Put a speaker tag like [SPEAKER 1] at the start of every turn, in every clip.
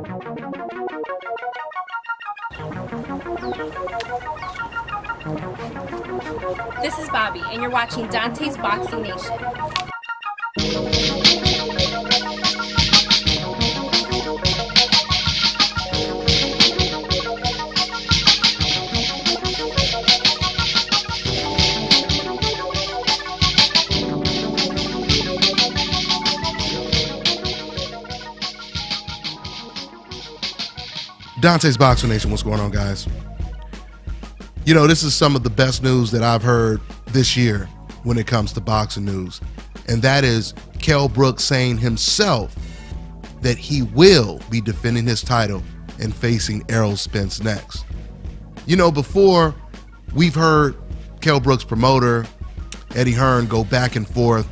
[SPEAKER 1] This is Bobby, and you're watching Dante's Boxing Nation.
[SPEAKER 2] Dante's Boxing Nation, what's going on, guys? You know, this is some of the best news that I've heard this year when it comes to boxing news, and that is Kell Brook saying himself that he will be defending his title and facing Errol Spence next. You know, before, we've heard Kell Brook's promoter, Eddie Hearn, go back and forth.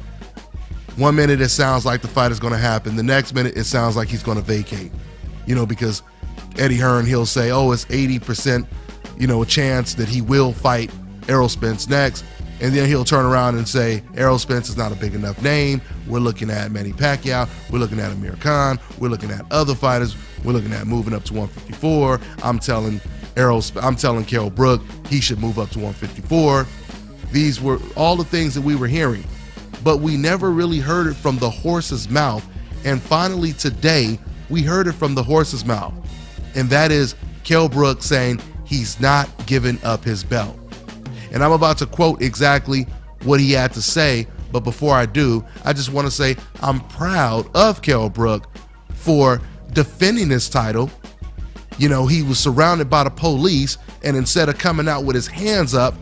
[SPEAKER 2] 1 minute it sounds like the fight is going to happen. The next minute it sounds like he's going to vacate. You know, because Eddie Hearn, he'll say, oh, it's 80%, a chance that he will fight Errol Spence next. And then he'll turn around and say, Errol Spence is not a big enough name. We're looking at Manny Pacquiao. We're looking at Amir Khan. We're looking at other fighters. We're looking at moving up to 154. I'm telling Kell Brook he should move up to 154. These were all the things that we were hearing, but we never really heard it from the horse's mouth. And finally today, we heard it from the horse's mouth. And that is Kell Brook saying he's not giving up his belt. And I'm about to quote exactly what he had to say, but before I do, I just want to say I'm proud of Kell Brook for defending his title. You know, he was surrounded by the police, and instead of coming out with his hands up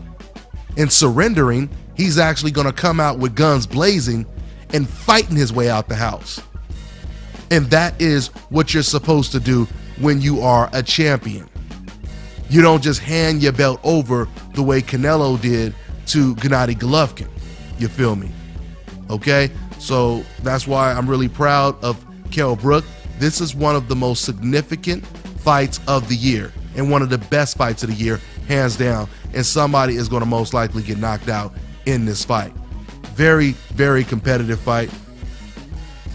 [SPEAKER 2] and surrendering, he's actually going to come out with guns blazing and fighting his way out the house. And that is what you're supposed to do when you are a champion. You don't just hand your belt over the way Canelo did to Gennady Golovkin. You feel me? Okay? So that's why I'm really proud of Kell Brook. This is one of the most significant fights of the year and one of the best fights of the year, hands down. And somebody is going to most likely get knocked out in this fight. Very, very competitive fight.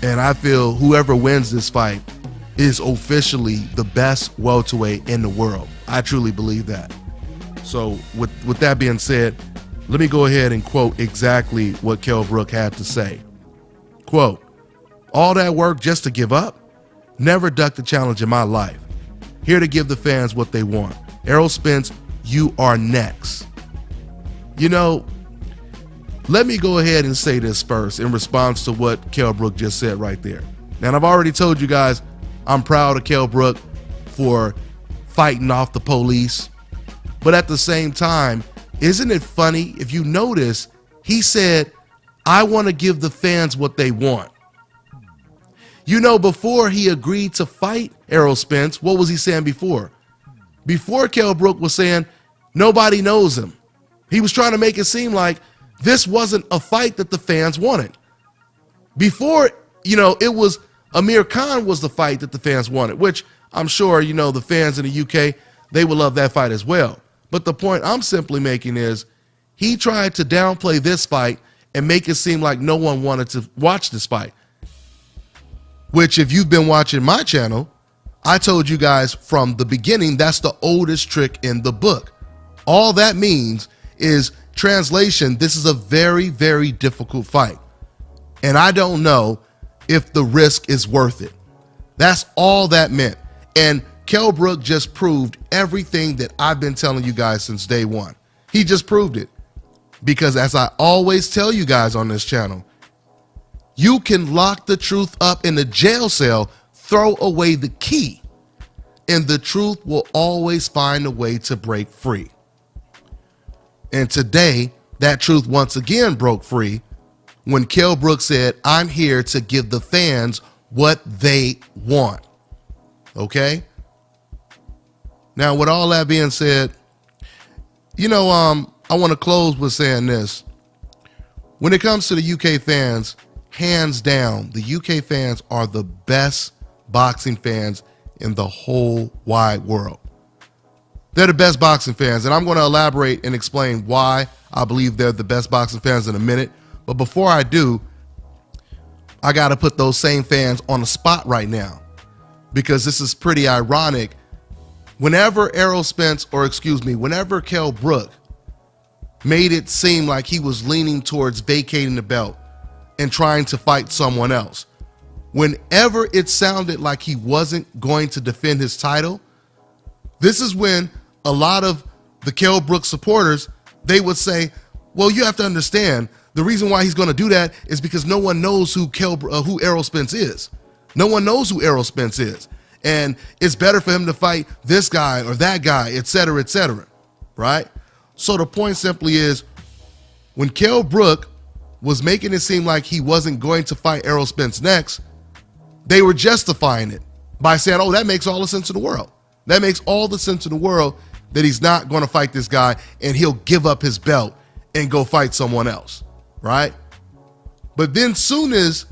[SPEAKER 2] And I feel whoever wins this fight is officially the best welterweight in the world. I truly believe that. So with that being said, let me go ahead and quote exactly what Kell Brook had to say. Quote, all that work just to give up? Never ducked a challenge in my life. Here to give the fans what they want. Errol Spence, you are next. You know, let me go ahead and say this first in response to what Kell Brook just said right there. Now, I've already told you guys I'm proud of Kell Brook for fighting off the police. But at the same time, isn't it funny? If you notice, he said, I want to give the fans what they want. You know, before he agreed to fight Errol Spence, what was he saying before? Before, Kell Brook was saying nobody knows him. He was trying to make it seem like this wasn't a fight that the fans wanted. Before, it was Amir Khan was the fight that the fans wanted, which I'm sure, the fans in the UK, they would love that fight as well. But the point I'm simply making is he tried to downplay this fight and make it seem like no one wanted to watch this fight. Which, if you've been watching my channel, I told you guys from the beginning, that's the oldest trick in the book. All that means is, translation, this is a very, very difficult fight. And I don't know if the risk is worth it. That's all that meant. And Kell Brook just proved everything that I've been telling you guys since day one. He just proved it. Because as I always tell you guys on this channel, you can lock the truth up in a jail cell, throw away the key, and the truth will always find a way to break free. And today, that truth once again broke free when Kell Brook said, I'm here to give the fans what they want. Okay? Now, with all that being said, I want to close with saying this. When it comes to the UK fans, hands down, the UK fans are the best boxing fans in the whole wide world. They're the best boxing fans, and I'm going to elaborate and explain why I believe they're the best boxing fans in a minute. But before I do, I got to put those same fans on the spot right now. because this is pretty ironic. Whenever whenever Kell Brook made it seem like he was leaning towards vacating the belt and trying to fight someone else, whenever it sounded like he wasn't going to defend his title, this is when a lot of the Kell Brook supporters, they would say, well, you have to understand, the reason why he's going to do that is because no one knows who Errol Spence is. No one knows who Errol Spence is. And it's better for him to fight this guy or that guy, et cetera, right? So the point simply is, when Kell Brook was making it seem like he wasn't going to fight Errol Spence next, they were justifying it by saying, oh, that makes all the sense in the world. That makes all the sense in the world that he's not going to fight this guy and he'll give up his belt and go fight someone else, right? But then soon as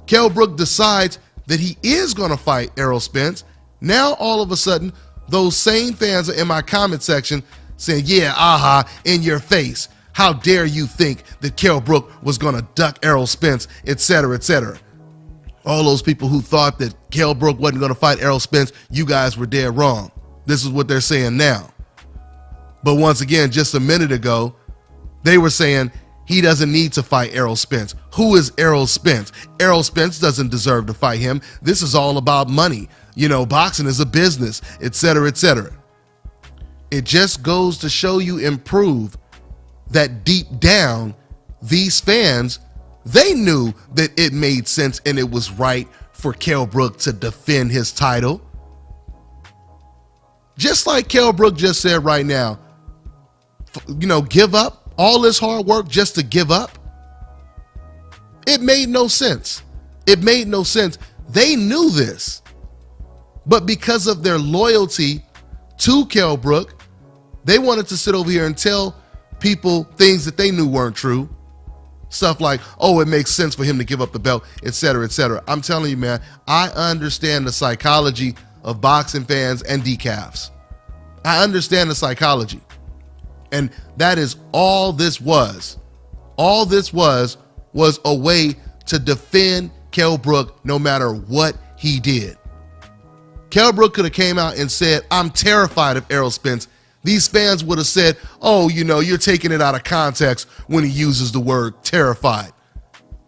[SPEAKER 2] Kell Brook decides that he is going to fight Errol Spence, now all of a sudden, those same fans are in my comment section saying, yeah, in your face. How dare you think that Kell Brook was going to duck Errol Spence, et cetera, et cetera. All those people who thought that Kell Brook wasn't going to fight Errol Spence, you guys were dead wrong. This is what they're saying now. But once again, just a minute ago, they were saying he doesn't need to fight Errol Spence. Who is Errol Spence? Errol Spence doesn't deserve to fight him. This is all about money. You know, boxing is a business, et cetera, et cetera. It just goes to show you and prove that deep down, these fans, they knew that it made sense and it was right for Kell Brook to defend his title. Just like Kell Brook just said right now, give up all this hard work just to give up. It made no sense. It made no sense. They knew this, but because of their loyalty to Kell Brook, they wanted to sit over here and tell people things that they knew weren't true. Stuff like, oh, it makes sense for him to give up the belt, et cetera, et cetera. I'm telling you, man, I understand the psychology of boxing fans and decafs. I understand the psychology. And that is all this was. All this was a way to defend Kell Brook no matter what he did. Kell Brook could have came out and said, I'm terrified of Errol Spence. These fans would have said, oh, you're taking it out of context when he uses the word terrified.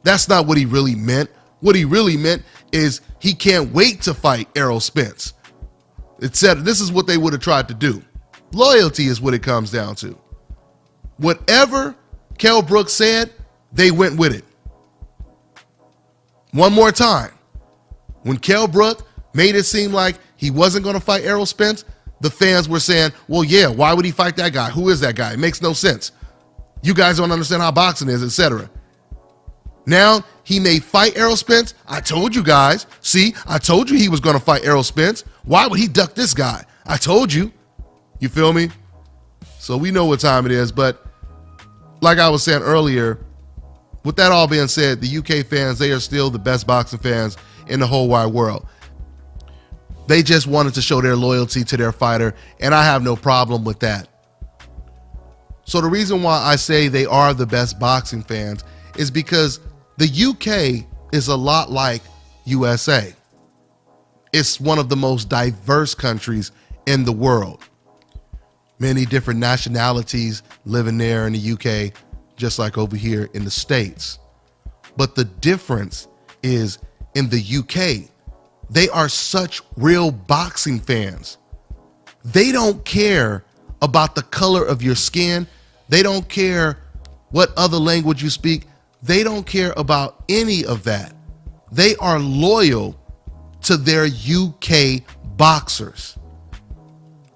[SPEAKER 2] That's not what he really meant. What he really meant is he can't wait to fight Errol Spence. It said this is what they would have tried to do. Loyalty is what it comes down to. Whatever Kell Brook said, they went with it. One more time. When Kell Brook made it seem like he wasn't going to fight Errol Spence, the fans were saying, well, yeah, why would he fight that guy? Who is that guy? It makes no sense. You guys don't understand how boxing is, etc. Now he may fight Errol Spence. I told you guys. See, I told you he was going to fight Errol Spence. Why would he duck this guy? I told you. You feel me? So we know what time it is. But like I was saying earlier, with that all being said, the UK fans, they are still the best boxing fans in the whole wide world. They just wanted to show their loyalty to their fighter, and I have no problem with that. So the reason why I say they are the best boxing fans is because the UK is a lot like USA. It's one of the most diverse countries in the world. Many different nationalities living there in the UK, just like over here in the States. But the difference is in the UK, they are such real boxing fans. They don't care about the color of your skin. They don't care what other language you speak. They don't care about any of that. They are loyal to their UK boxers.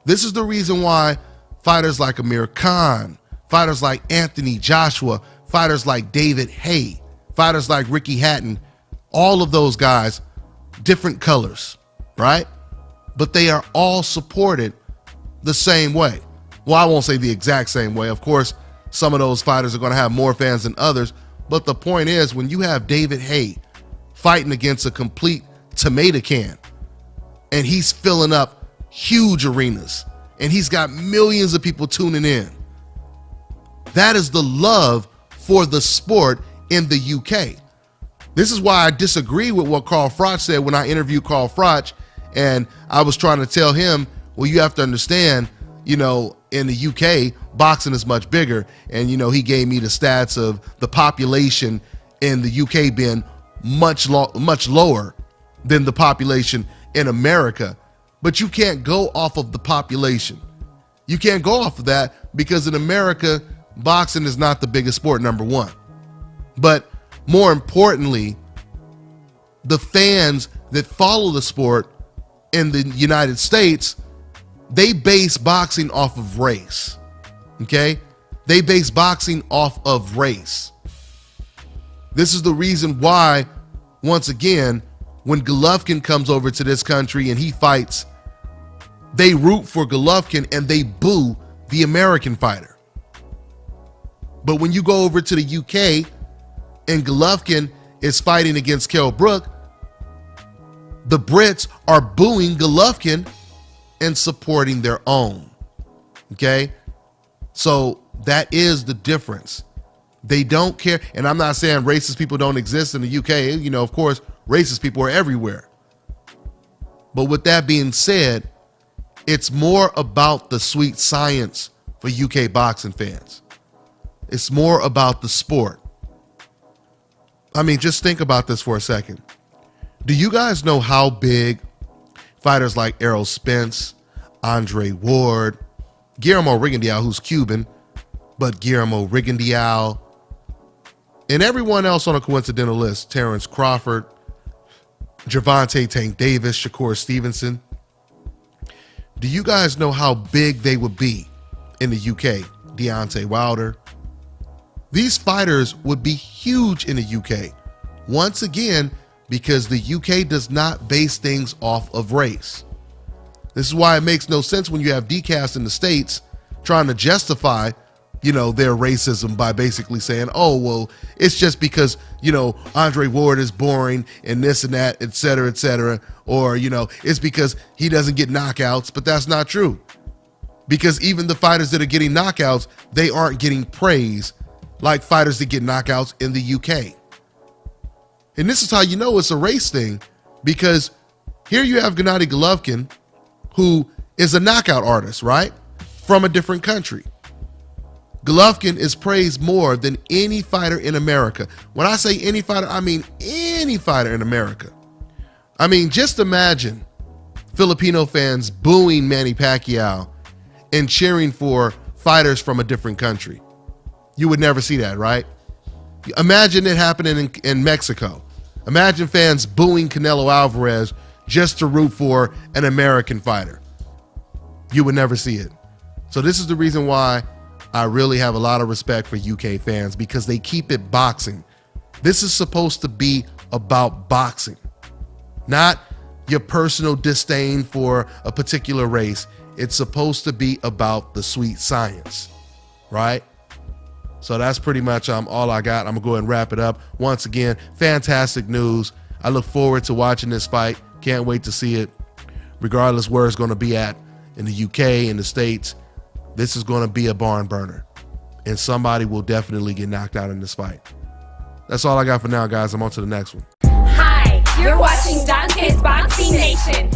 [SPEAKER 2] This is the reason why fighters like Amir Khan, fighters like Anthony Joshua, fighters like David Haye, fighters like Ricky Hatton, all of those guys, different colors, right? But they are all supported the same way. Well, I won't say the exact same way. Of course, some of those fighters are going to have more fans than others. But the point is, when you have David Haye fighting against a complete tomato can, and he's filling up huge arenas, and he's got millions of people tuning in, that is the love for the sport in the UK. This is why I disagree with what Carl Froch said when I interviewed Carl Froch, And I was trying to tell him, well, you have to understand, in the UK, boxing is much bigger. And, he gave me the stats of the population in the UK being much lower than the population in America. But you can't go off of the population. You can't go off of that because in America, boxing is not the biggest sport, number one. But more importantly, the fans that follow the sport in the United States, they base boxing off of race. Okay? They base boxing off of race. This is the reason why, once again, when Golovkin comes over to this country and he fights, they root for Golovkin and they boo the American fighter. But when you go over to the UK and Golovkin is fighting against Kell Brook, the Brits are booing Golovkin and supporting their own. Okay? So that is the difference. They don't care. And I'm not saying racist people don't exist in the UK. Of course, racist people are everywhere. But with that being said, it's more about the sweet science for UK boxing fans. It's more about the sport. I mean, just think about this for a second. Do you guys know how big fighters like Errol Spence, Andre Ward, Guillermo Rigondeaux, who's Cuban, but Guillermo Rigondeaux, and everyone else on a coincidental list, Terrence Crawford, Gervonta Tank Davis, Shakur Stevenson. Do you guys know how big they would be in the UK? Deontay Wilder. These fighters would be huge in the UK. Once again, because the UK does not base things off of race. This is why it makes no sense when you have decast in the States trying to justify, their racism by basically saying, oh, well, it's just because, Andre Ward is boring and this and that, et cetera, or, it's because he doesn't get knockouts, but that's not true. Because even the fighters that are getting knockouts, they aren't getting praise like fighters that get knockouts in the UK. And this is how you know it's a race thing, because here you have Gennady Golovkin, who is a knockout artist, right? From a different country. Golovkin is praised more than any fighter in America. When I say any fighter, I mean any fighter in America. I mean, just imagine Filipino fans booing Manny Pacquiao and cheering for fighters from a different country. You would never see that, right? Imagine it happening in Mexico. Imagine fans booing Canelo Alvarez just to root for an American fighter. You would never see it. So this is the reason why I really have a lot of respect for UK fans, because they keep it boxing. This is supposed to be about boxing, not your personal disdain for a particular race. It's supposed to be about the sweet science, right? So that's pretty much all I got. I'm gonna go ahead and wrap it up. Once again, fantastic news. I look forward to watching this fight. Can't wait to see it. Regardless where it's gonna be at, in the UK, in the States, this is gonna be a barn burner. And somebody will definitely get knocked out in this fight. That's all I got for now, guys. I'm on to the next one.
[SPEAKER 1] Hi, you're watching Dante's Boxing Nation.